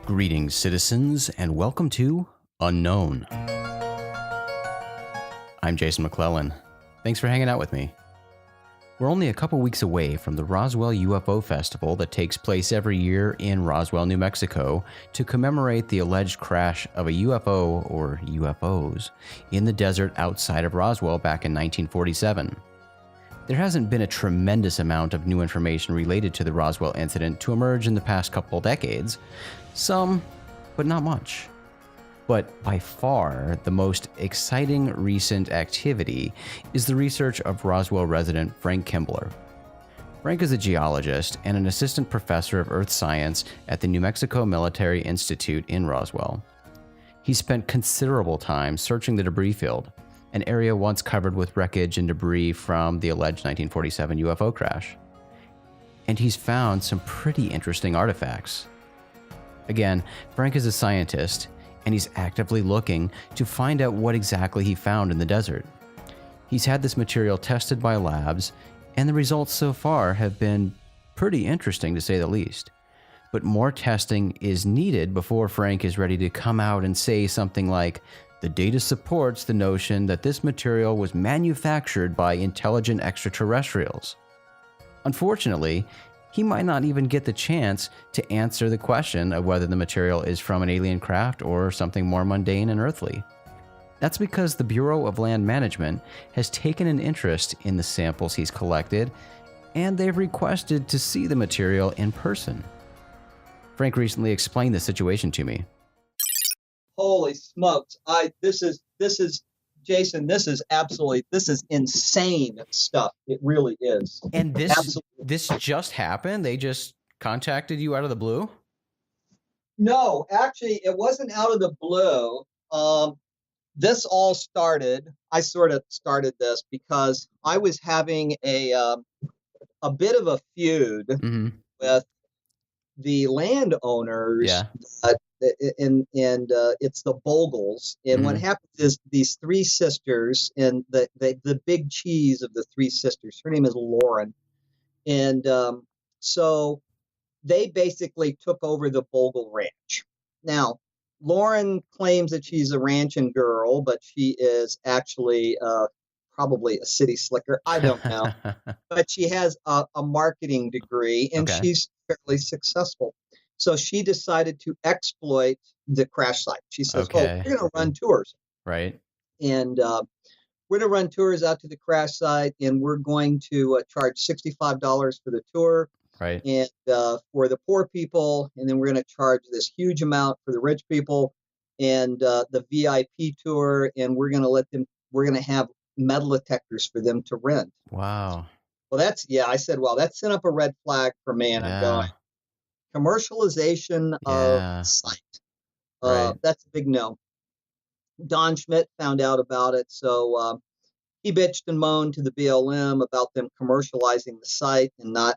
Greetings, citizens, and welcome to Unknown. I'm Jason McClellan. Thanks for hanging out with me. We're only a couple weeks away from the Roswell UFO Festival that takes place every year in Roswell, New Mexico, to commemorate the alleged crash of a UFO, or UFOs, in the desert outside of Roswell back in 1947. There hasn't been a tremendous amount of new information related to the Roswell incident to emerge in the past couple decades. Some, but not much. But by far, the most exciting recent activity is the research of Roswell resident Frank Kimbler. Frank is a geologist and an assistant professor of earth science at the New Mexico Military Institute in Roswell. He spent considerable time searching the debris field, an area once covered with wreckage and debris from the alleged 1947 UFO crash. And he's found some pretty interesting artifacts. Again, Frank is a scientist, and he's actively looking to find out what exactly he found in the desert. He's had this material tested by labs, and the results so far have been pretty interesting to say the least. But more testing is needed before Frank is ready to come out and say something like, "The data supports the notion that this material was manufactured by intelligent extraterrestrials." Unfortunately, he might not even get the chance to answer the question of whether the material is from an alien craft or something more mundane and earthly. That's because the Bureau of Land Management has taken an interest in the samples he's collected, and they've requested to see the material in person. Frank recently explained the situation to me. Holy smokes. Jason, this is insane stuff. It really is. And this just happened? They just contacted you out of the blue? No, actually, it wasn't out of the blue. This all started, I sort of started this because I was having a bit of a feud with the landowners. Yeah. And it's the Bogles. And what happens is these three sisters, and the big cheese of the three sisters, her name is Lauren. And so they basically took over the Bogle Ranch. Now, Lauren claims that she's a ranching girl, but she is actually probably a city slicker. I don't know. But she has a marketing degree, and she's fairly successful. So she decided to exploit the crash site. She says, we're going to run tours. Right. And we're going to run tours out to the crash site, and we're going to charge $65 for the tour. Right. And for the poor people, and then we're going to charge this huge amount for the rich people, and the VIP tour, and we're going to have metal detectors for them to rent. Wow. Well, I said, well, that sent up a red flag for me, and I'm going, commercialization of site. That's a big no. Don Schmidt found out about it, so he bitched and moaned to the BLM about them commercializing the site and not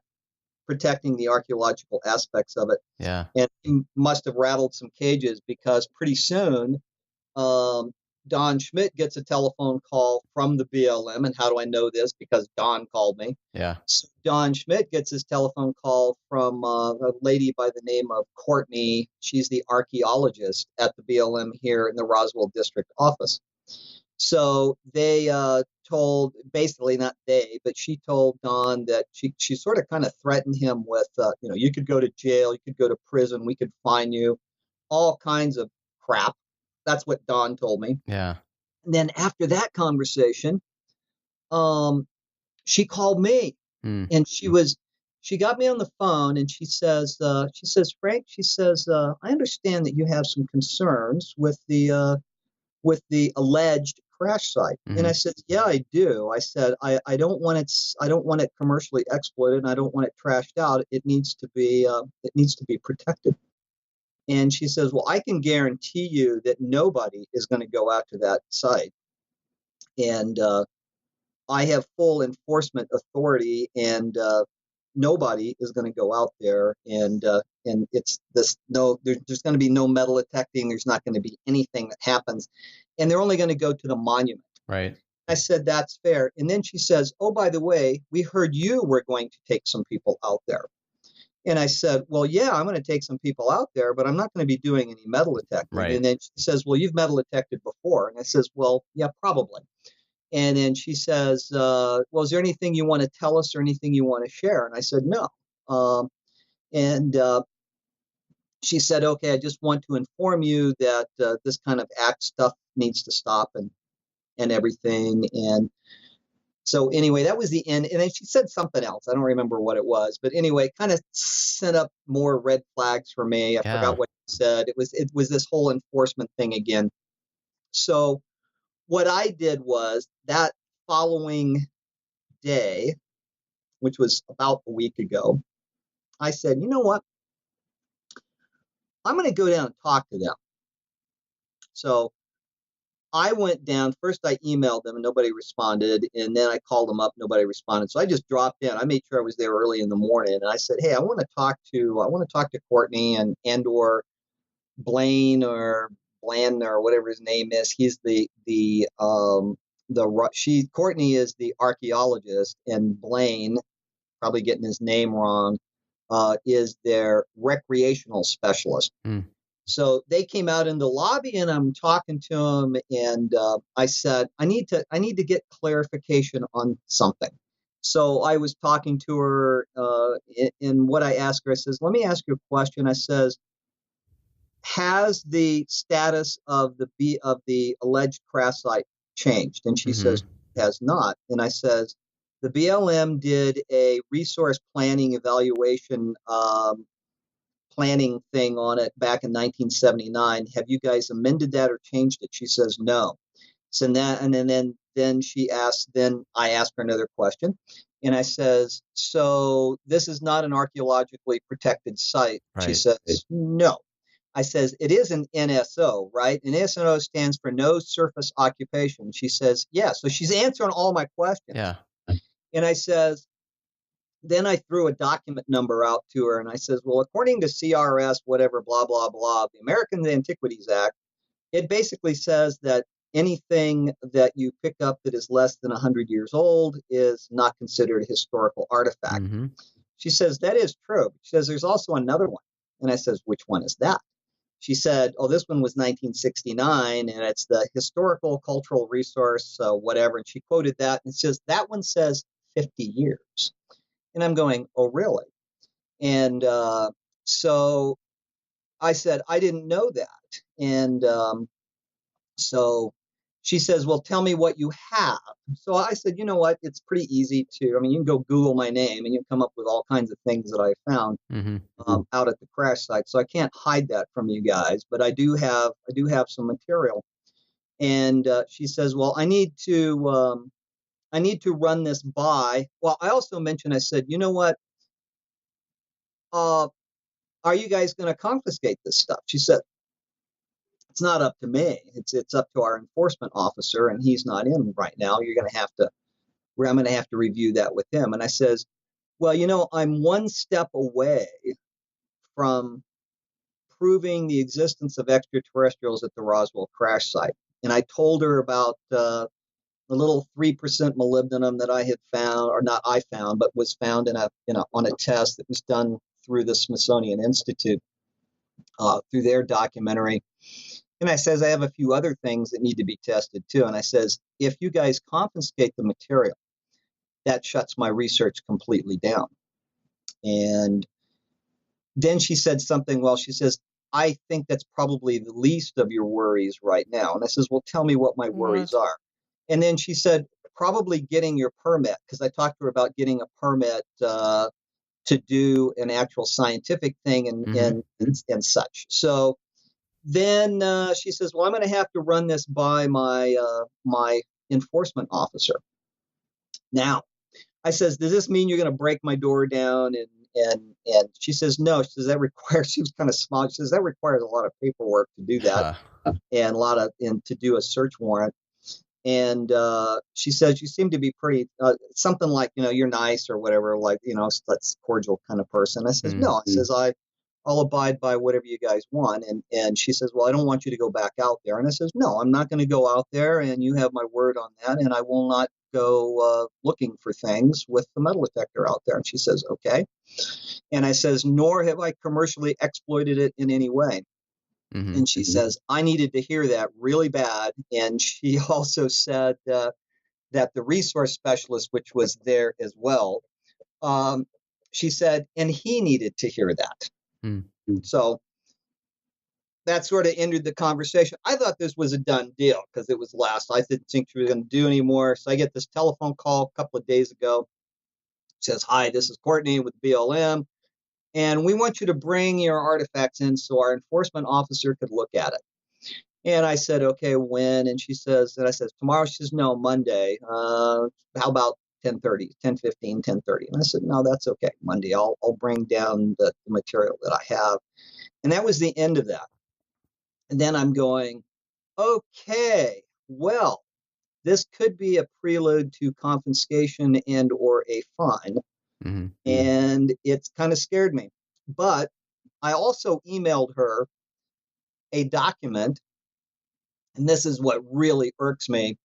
protecting the archaeological aspects of it. Yeah. And he must have rattled some cages because pretty soon Don Schmidt gets a telephone call from the BLM. And how do I know this? Because Don called me. Yeah. So Don Schmidt gets his telephone call from a lady by the name of Courtney. She's the archaeologist at the BLM here in the Roswell district office. So they told, basically not they, but she told Don that she sort of kind of threatened him with, you could go to jail, you could go to prison, we could fine you, all kinds of crap. That's what Don told me. Yeah. And then after that conversation, she called me and she got me on the phone and she says, Frank, I understand that you have some concerns with the alleged crash site. And I said, yeah, I do. I said, I don't want it commercially exploited, and I don't want it trashed out. It needs to be protected. And she says, well, I can guarantee you that nobody is going to go after that site. And I have full enforcement authority, and nobody is going to go out there and it's this no there's going to be no metal detecting. There's not going to be anything that happens, and they're only going to go to the monument. Right. I said, that's fair. And then she says, oh, by the way, we heard you were going to take some people out there. And I said, well, yeah, I'm going to take some people out there, but I'm not going to be doing any metal detecting. Right. And then she says, well, you've metal detected before. And I says, well, yeah, probably. And then she says, well, is there anything you want to tell us or anything you want to share? And I said, no. And she said, okay, I just want to inform you that this kind of act stuff needs to stop and everything. And so anyway, that was the end. And then she said something else. I don't remember what it was, but anyway, kind of sent up more red flags for me. I forgot what she said. It was this whole enforcement thing again. So what I did was that following day, which was about a week ago, I said, you know what? I'm going to go down and talk to them. So I went down. First, I emailed them and nobody responded. And then I called them up. Nobody responded. So I just dropped in. I made sure I was there early in the morning. And I said, hey, I want to talk to Courtney and or Blaine or Bland or whatever his name is. He's Courtney is the archaeologist, and Blaine, probably getting his name wrong, is their recreational specialist. Mm. So they came out in the lobby, and I'm talking to them, and I said, I need to get clarification on something. So I was talking to her, and what I asked her, I says, let me ask you a question. I says, has the status of the alleged crash site changed? And she says, has not. And I says, the BLM did a resource planning evaluation planning thing on it back in 1979. Have you guys amended that or changed it? She says no. So then she asked. Then I asked her another question, and I says, so this is not an archaeologically protected site. Right. She says no. I says it is an NSO, right? And NSO stands for no surface occupation. She says yeah. So she's answering all my questions. Yeah. And I says, then I threw a document number out to her, and I says, well, according to CRS, whatever, blah, blah, blah, the American Antiquities Act, it basically says that anything that you pick up that is less than 100 years old is not considered a historical artifact. Mm-hmm. She says, that is true. She says, there's also another one. And I says, which one is that? She said, oh, this one was 1969, and it's the historical cultural resource, whatever. And she quoted that and says, that one says 50 years. And I'm going, oh, really? And so I said, I didn't know that. And so she says, well, tell me what you have. So I said, you know what? It's pretty easy you can go Google my name and you come up with all kinds of things that I found out at the crash site. So I can't hide that from you guys, but I do have some material. And she says, well, I need to run this by. Well, I also mentioned, I said, you know what? Are you guys going to confiscate this stuff? She said, it's not up to me. It's up to our enforcement officer, and he's not in right now. I'm going to have to review that with him. And I says, well, I'm one step away from proving the existence of extraterrestrials at the Roswell crash site. And I told her about the little 3% molybdenum that I had found, or not I found, but was found on a test that was done through the Smithsonian Institute, through their documentary. And I says, I have a few other things that need to be tested too. And I says, if you guys confiscate the material, that shuts my research completely down. And then she said something, well, she says, I think that's probably the least of your worries right now. And I says, well, tell me what my worries are. And then she said, probably getting your permit, because I talked to her about getting a permit to do an actual scientific thing and such. So then she says, well, I'm going to have to run this by my enforcement officer. Now, I says, does this mean you're going to break my door down? And she says, no. She says, she was kind of small. She says, that requires a lot of paperwork to do that and to do a search warrant. And she says you seem to be pretty something like, you're nice or whatever, like, that's cordial kind of person. I says, no, I says, I'll abide by whatever you guys want. And she says, well, I don't want you to go back out there. And I says, no, I'm not going to go out there, and you have my word on that, and I will not go looking for things with the metal detector out there. And she says, okay. And I says, nor have I commercially exploited it in any way. And she says, I needed to hear that really bad. And she also said that the resource specialist, which was there as well, she said, and he needed to hear that. So that sort of ended the conversation. I thought this was a done deal because it was last. I didn't think she was going to do anymore. So I get this telephone call a couple of days ago. It says, hi, this is Courtney with BLM. And we want you to bring your artifacts in so our enforcement officer could look at it. And I said, okay, when? And she says, and I said, tomorrow. She says, no, Monday. How about 10:30, 10:15, 10:30? And I said, no, that's okay. Monday, I'll bring down the material that I have. And that was the end of that. And then I'm going, okay, well, this could be a prelude to confiscation and or a fine. And it's kind of scared me. But I also emailed her a document, and this is what really irks me,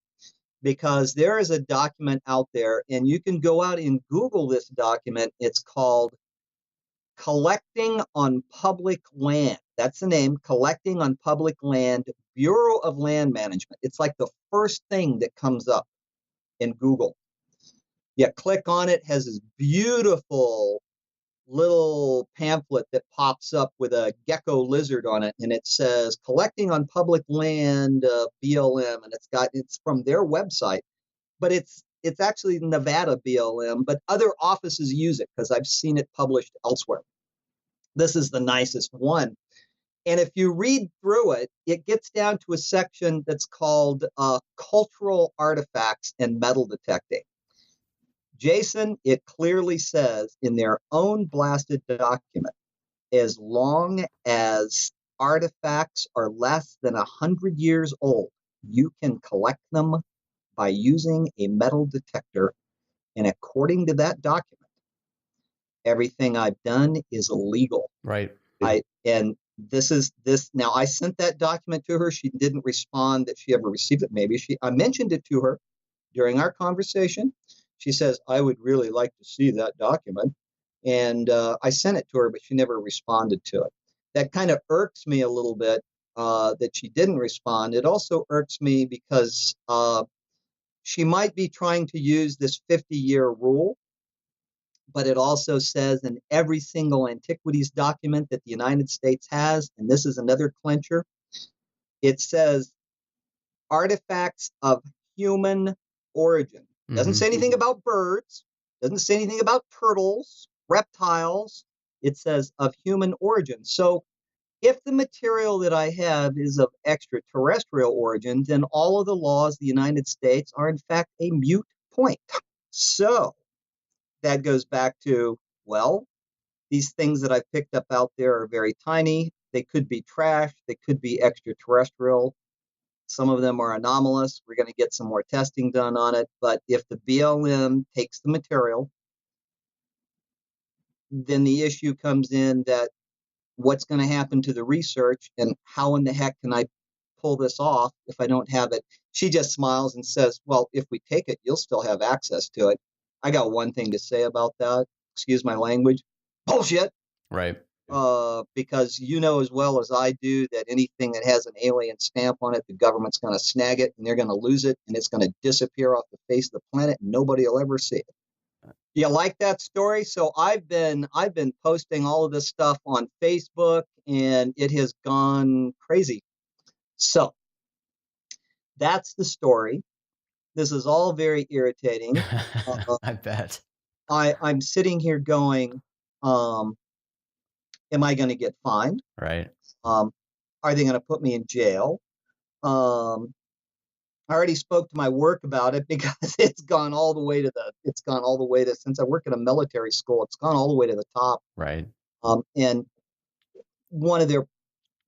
because there is a document out there, and you can go out and Google this document. It's called Collecting on Public Land. That's the name, Collecting on Public Land, Bureau of Land Management. It's like the first thing that comes up in Google. You click on it, has this beautiful little pamphlet that pops up with a gecko lizard on it, and it says Collecting on Public Land, BLM, and it's from their website, but it's actually Nevada BLM, but other offices use it because I've seen it published elsewhere. This is the nicest one. And if you read through it, it gets down to a section that's called cultural artifacts and metal detecting. Jason, it clearly says in their own blasted document, as long as artifacts are less than 100 years old, you can collect them by using a metal detector. And according to that document, everything I've done is illegal. Right. And this now I sent that document to her. She didn't respond that she ever received it. Maybe I mentioned it to her during our conversation. She says, I would really like to see that document. And I sent it to her, but she never responded to it. That kind of irks me a little bit that she didn't respond. It also irks me because she might be trying to use this 50-year rule, but it also says in every single antiquities document that the United States has, and this is another clincher, it says artifacts of human origin. Doesn't say anything about birds, doesn't say anything about turtles, reptiles. It says of human origin. So if the material that I have is of extraterrestrial origin, then all of the laws of the United States are in fact a moot point. So that goes back to, well, these things that I've picked up out there are very tiny. They could be trash. They could be extraterrestrial. Some of them are anomalous. We're going to get some more testing done on it. But if the BLM takes the material, then the issue comes in that what's going to happen to the research, and how in the heck can I pull this off if I don't have it? She just smiles and says, well, if we take it, you'll still have access to it. I got one thing to say about that. Excuse my language. Bullshit. Right. Because you know as well as I do that anything that has an alien stamp on it, the government's going to snag it, and they're going to lose it, and it's going to disappear off the face of the planet, and nobody will ever see it. You like that story? So I've been posting all of this stuff on Facebook, and it has gone crazy. So that's the story. This is all very irritating. I bet. I'm sitting here going, am I going to get fined? Right. Are they going to put me in jail? I already spoke to my work about it because it's gone all the way to since I work at a military school, it's gone all the way to the top. Right. And one of their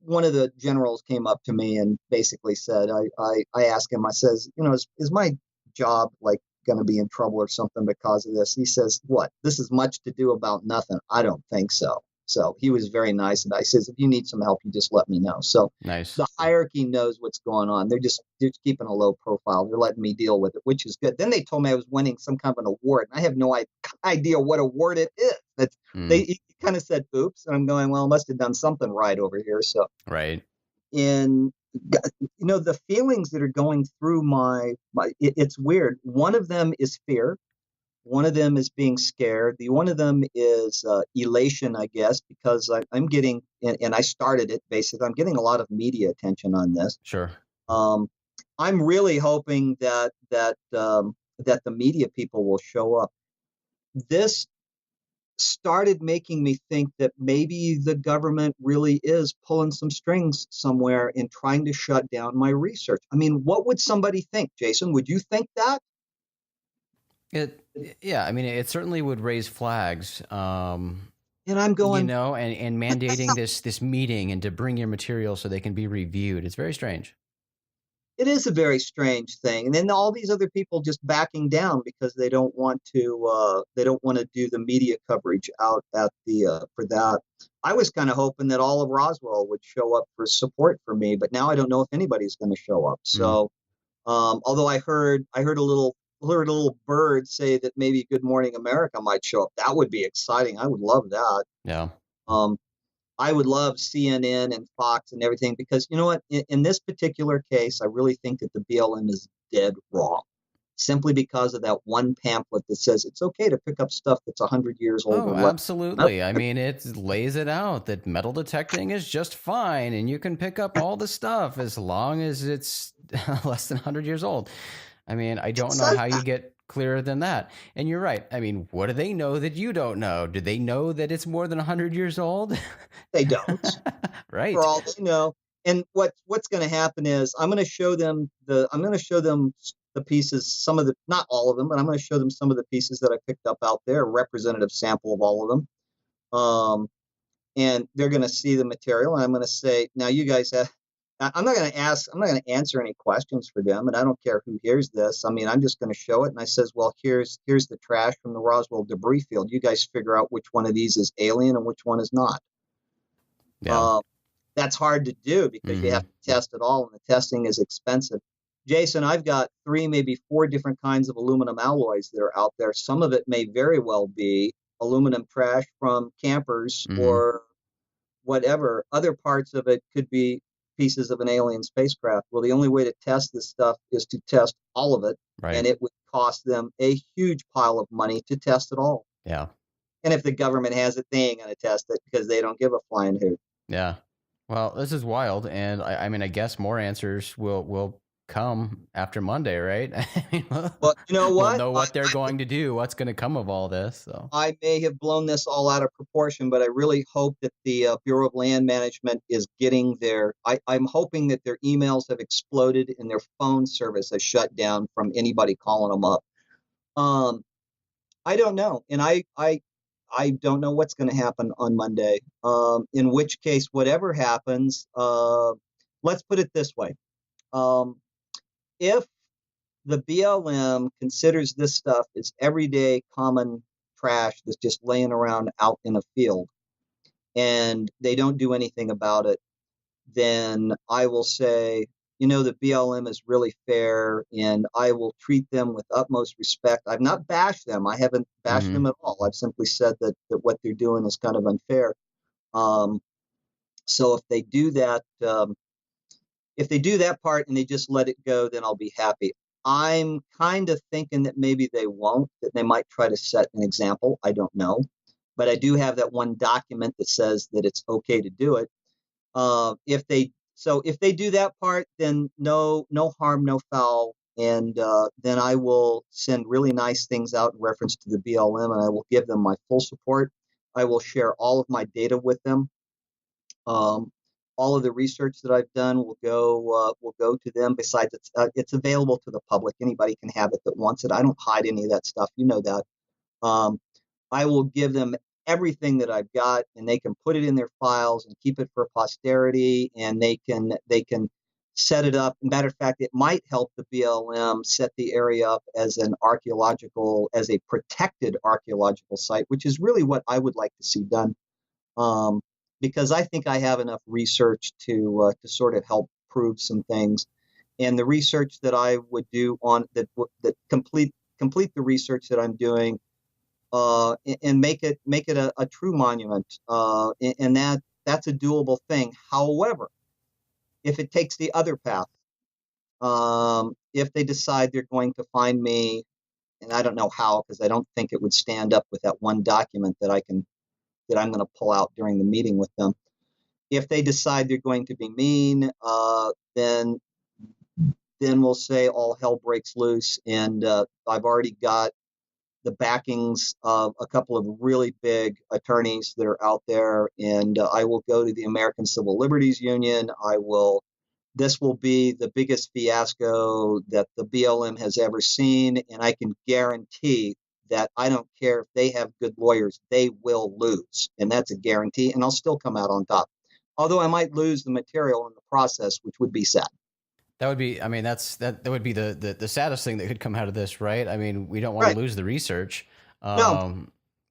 one of the generals came up to me and basically said, I asked him, I says, is my job like going to be in trouble or something because of this? He says, what? This is much to do about nothing. I don't think so. So he was very nice. And I says, if you need some help, you just let me know. So Nice. the hierarchy knows what's going on. They're just keeping a low profile. They're letting me deal with it, which is good. Then they told me I was winning some kind of an award, and I have no idea what award it is. He kind of said, oops. And I'm going, well, I must have done something right over here. So, Right. and the feelings that are going through it's weird. One of them is fear. One of them is being scared. The one of them is elation, I guess, because I'm getting, and I started it basically. I'm getting a lot of media attention on this. Sure. I'm really hoping that the media people will show up. This started making me think that maybe the government really is pulling some strings somewhere and trying to shut down my research. I mean, what would somebody think, Jason? Would you think that? Yeah, I mean, it certainly would raise flags. And I'm going, and mandating this meeting and to bring your material so they can be reviewed. It's very strange. it is a very strange thing. And then all these other people just backing down because they don't want to do the media coverage out at the for that. I was kind of hoping that all of Roswell would show up for support for me, but now I don't know if anybody's going to show up. So, although I heard a little bird say that maybe Good Morning America might show up. That would be exciting. I would love that. Yeah. I would love CNN and Fox and everything because you know what? In this particular case, I really think that the BLM is dead wrong, simply because of that one pamphlet that says it's okay to pick up stuff that's 100 years old. Oh, absolutely. I mean, it lays it out that metal detecting is just fine, and you can pick up all the stuff as long as it's less than 100 years old. I mean, I don't know how you get clearer than that. And you're right. I mean, what do they know that you don't know? Do they know that it's more than 100 years old? They don't. Right. For all they know. And what's going to happen is I'm going to show them the pieces, some of the, not all of them, but I'm going to show them some of the pieces that I picked up out there, a representative sample of all of them. And they're going to see the material, and I'm going to say, now you guys have, I'm not going to answer any questions for them, and I don't care who hears this. I mean, I'm just going to show it. And I says, well, here's the trash from the Roswell debris field. You guys figure out which one of these is alien and which one is not. Yeah. That's hard to do because you have to test it all, and the testing is expensive. Jason, I've got 3, maybe 4 different kinds of aluminum alloys that are out there. Some of it may very well be aluminum trash from campers or whatever. Other parts of it could be pieces of an alien spacecraft. Well, the only way to test this stuff is to test all of it, and it would cost them a huge pile of money to test it all. Yeah. And if the government has it, they ain't going to test it because they don't give a flying hoot. Yeah. Well, this is wild, and I mean, I guess more answers will come after Monday, right? I mean, well, you know what? We'll know what they're going to do, what's going to come of all this. So I may have blown this all out of proportion, but I really hope that the Bureau of Land Management is getting their. I'm hoping that their emails have exploded and their phone service has shut down from anybody calling them up. I don't know, and I don't know what's going to happen on Monday. In which case, whatever happens, let's put it this way: if the BLM considers this stuff as everyday common trash that's just laying around out in a field, and they don't do anything about it, then I will say, the BLM is really fair, and I will treat them with utmost respect. I've not bashed them. I haven't bashed them at all. I've simply said that what they're doing is kind of unfair. So if they do that, part and they just let it go, then I'll be happy. I'm kind of thinking that maybe they won't, that they might try to set an example. I don't know. But I do have that one document that says that it's okay to do it. If they do that part, then no harm, no foul. And then I will send really nice things out in reference to the BLM, and I will give them my full support. I will share all of my data with them. All of the research that I've done will go to them. Besides, it's available to the public. Anybody can have it that wants it. I don't hide any of that stuff. You know that. I will give them everything that I've got, and they can put it in their files and keep it for posterity, and they can set it up. Matter of fact, it might help the BLM set the area up as as a protected archaeological site, which is really what I would like to see done. Um, because I think I have enough research to sort of help prove some things, and the research that I would do on that complete the research that I'm doing, and make it a true monument, and that's a doable thing. However, if it takes the other path, if they decide they're going to find me, and I don't know how, because I don't think it would stand up with that one document that I'm going to pull out during the meeting with them. If they decide they're going to be mean, then we'll say all hell breaks loose, and I've already got the backings of a couple of really big attorneys that are out there, and I will go to the American Civil Liberties Union. This will be the biggest fiasco that the BLM has ever seen, and I can guarantee that I don't care if they have good lawyers, they will lose, and that's a guarantee, and I'll still come out on top. Although I might lose the material in the process, which would be sad. That would be, I mean, that would be the saddest thing that could come out of this, right? I mean, we don't want to Right. lose the research. No,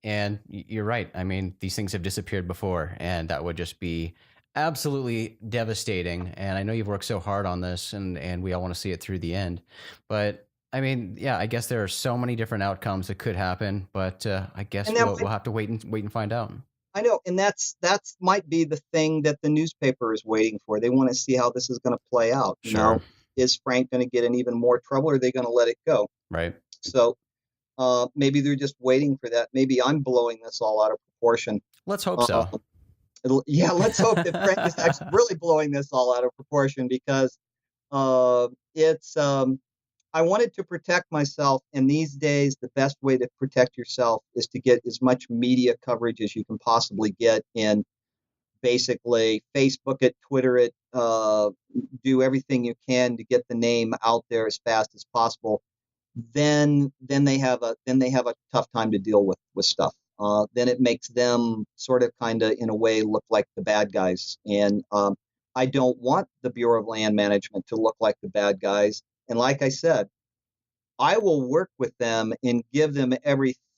And you're right. I mean, these things have disappeared before, and that would just be absolutely devastating. And I know you've worked so hard on this, and we all want to see it through the end. But I mean, yeah, I guess there are so many different outcomes that could happen, but I guess and that we'll have to wait and find out. I know, and that's might be the thing that the newspaper is waiting for. They want to see how this is going to play out. Sure. Is Frank going to get in even more trouble, or are they going to let it go? Right. So maybe they're just waiting for that. Maybe I'm blowing this all out of proportion. Let's hope Uh, so. yeah, let's hope that Frank is actually really blowing this all out of proportion, because it's. I wanted to protect myself, and these days, the best way to protect yourself is to get as much media coverage as you can possibly get, and basically Facebook it, Twitter it, do everything you can to get the name out there as fast as possible. Then they have a tough time to deal with stuff. Then it makes them sort of kind of in a way look like the bad guys, and I don't want the Bureau of Land Management to look like the bad guys. And like I said, I will work with them and give them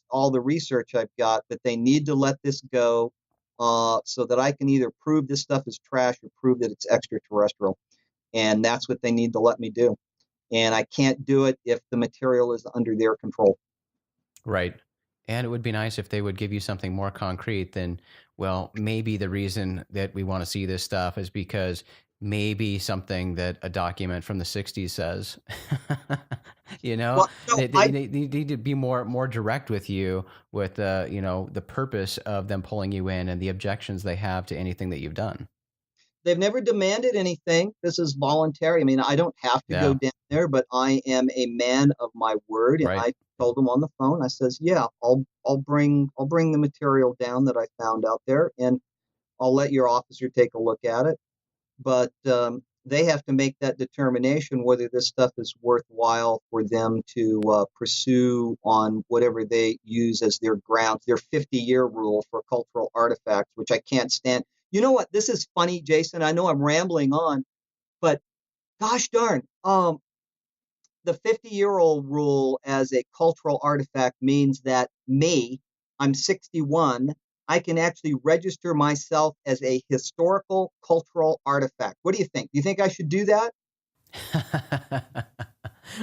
all the research I've got, but they need to let this go, so that I can either prove this stuff is trash or prove that it's extraterrestrial. And that's what they need to let me do. And I can't do it if the material is under their control. Right. And it would be nice if they would give you something more concrete than, well, maybe the reason that we want to see this stuff is because maybe something that a document from the 60s says. You know, Well, no, they need to be more direct with you with, the purpose of them pulling you in and the objections they have to anything that you've done. they've never demanded anything. This is voluntary. I mean, I don't have to go Yeah. down there, but I am a man of my word, and Right. I told them on the phone. I says, "Yeah, I'll bring the material down that I found out there, and I'll let your officer take a look at it." But they have to make that determination whether this stuff is worthwhile for them to pursue on whatever they use as their grounds, their 50-year rule for cultural artifacts, which I can't stand. You know what? This is funny, Jason. I know I'm rambling on, but gosh darn, the 50-year-old rule as a cultural artifact means that I'm 61, I can actually register myself as a historical cultural artifact. What do you think? Do you think I should do that?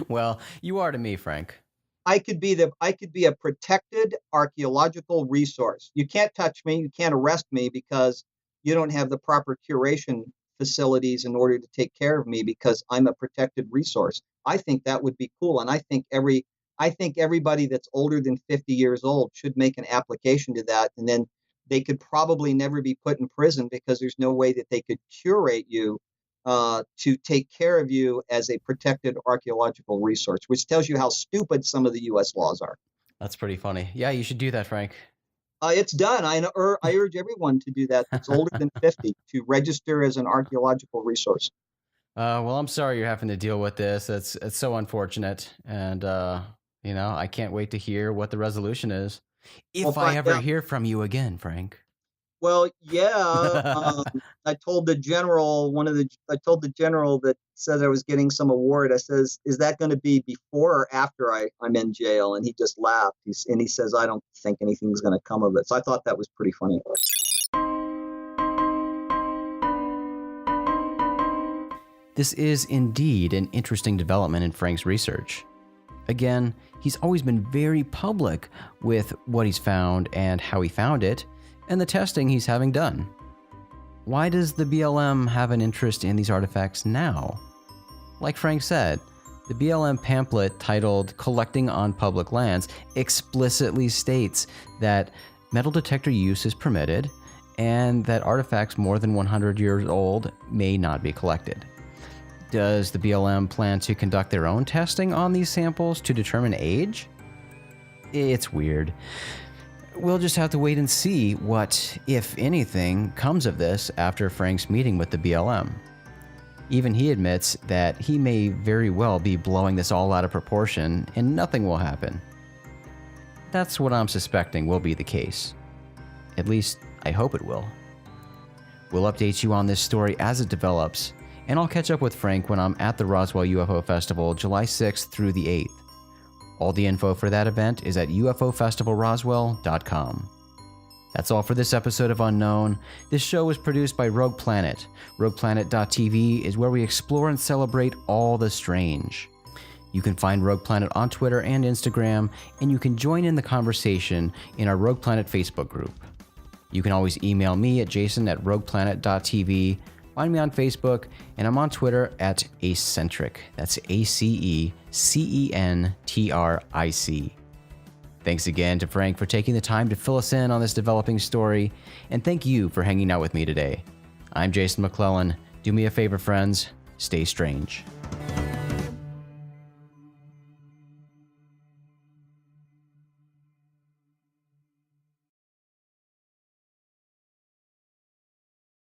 Well, you are to me, Frank. I could be a protected archaeological resource. You can't touch me, you can't arrest me because you don't have the proper curation facilities in order to take care of me because I'm a protected resource. I think that would be cool, and I think everybody that's older than 50 years old should make an application to that, and then they could probably never be put in prison because there's no way that they could curate you, to take care of you as a protected archaeological resource, which tells you how stupid some of the U.S. laws are. That's pretty funny. Yeah, you should do that, Frank. It's done. I urge everyone to do that that's older than 50 to register as an archaeological resource. Well, I'm sorry you're having to deal with this. It's so unfortunate, and I can't wait to hear what the resolution is. We'll If I find ever out. hear from you again, Frank. Well, yeah. I told the general, I told the general that said I was getting some award. I says, "Is that going to be before or after I'm in jail?" And he just laughed. He says, "I don't think anything's going to come of it." So I thought that was pretty funny. This is indeed an interesting development in Frank's research. Again, he's always been very public with what he's found and how he found it, and the testing he's having done. Why does the BLM have an interest in these artifacts now? Like Frank said, the BLM pamphlet titled Collecting on Public Lands explicitly states that metal detector use is permitted and that artifacts more than 100 years old may not be collected. Does the BLM plan to conduct their own testing on these samples to determine age? It's weird. We'll just have to wait and see what, if anything, comes of this after Frank's meeting with the BLM. Even he admits that he may very well be blowing this all out of proportion and nothing will happen. That's what I'm suspecting will be the case. At least, I hope it will. We'll update you on this story as it develops, and I'll catch up with Frank when I'm at the Roswell UFO Festival July 6th through the 8th. All the info for that event is at ufofestivalroswell.com. That's all for this episode of Unknown. This show was produced by Rogue Planet. RoguePlanet.tv is where we explore and celebrate all the strange. You can find Rogue Planet on Twitter and Instagram, and you can join in the conversation in our Rogue Planet Facebook group. You can always email me at jason@rogueplanet.tv. Find me on Facebook, and I'm on Twitter at Acecentric. That's ACECENTRIC. Thanks again to Frank for taking the time to fill us in on this developing story, and thank you for hanging out with me today. I'm Jason McClellan. Do me a favor, friends. Stay strange.